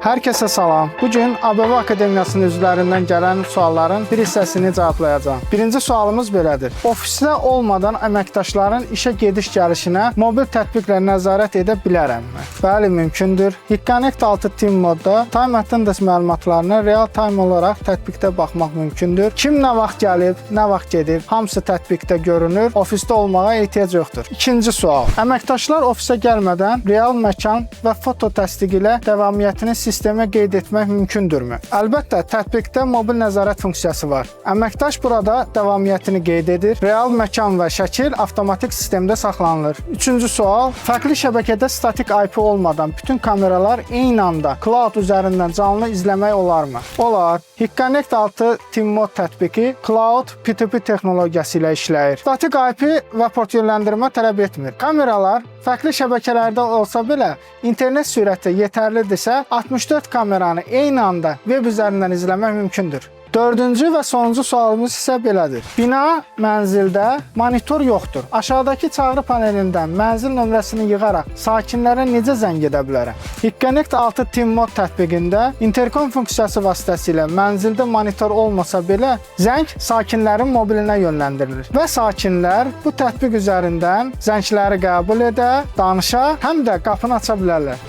Hər kəsə salam. Bugün ABV Akademiyasının üzvlərindən gələn sualların bir hissəsini cavablayacağam. Birinci sualımız belədir. Ofisdə olmadan əməkdaşların işə gediş-gəlişinə mobil tətbiqlə nəzarət edə bilərəmmi? Bəli, mümkündür. HeatConnect 6 Team modda time attendance məlumatlarına real time olaraq tətbiqdə baxmaq mümkündür. Kim nə vaxt gəlib, nə vaxt gedib, hamısı tətbiqdə görünür. Ofisdə olmağa ehtiyac yoxdur. İkinci sual. Əməkdaşlar ofisə gəlmədən real məkan və foto təsdiqi ilə davamiyyətini sistemə qeyd etmək mümkündürmü? Əlbəttə, tətbiqdə mobil nəzarət funksiyası var. Əməkdaş burada davamiyyətini qeyd edir. Real məkan və şəkil avtomatik sistemdə saxlanılır. Üçüncü sual. Fərqli şəbəkədə statik IP olmadan bütün kameralar eyni anda cloud üzərindən canlı izləmək olarmı? Olar. HeatConnect 6 Team Mod tətbiqi Cloud P2P texnologiyası ilə işləyir. Statik IP və port yönləndirmə tələb etmir. Kameralar fərqli şəbəkələrdə olsa belə, internet sürəti yetərlidirsə, 64 kameranı eyni anda web üzərindən izləmək mümkündür. Dördüncü və sonuncu sualımız isə belədir. Bina, mənzildə monitor yoxdur. Aşağıdakı çağrı panelindən mənzil nömrəsini yığaraq sakinlərə necə zəng edə bilərəm? HeatConnect 6 Team Mod tətbiqində interkom funksiyası vasitəsilə mənzildə monitor olmasa belə, zəng sakinlərin mobilinə yönləndirilir və sakinlər bu tətbiq üzərindən zəngləri qəbul edə, danışa, həm də qapını aça bilərlər.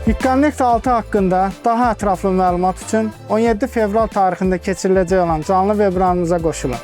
HeatConnect 6 haqqında daha ətraflı məlumat üçün 17 fevral tarixində keçiriləcək olan canlı vebinarımıza qoşulun.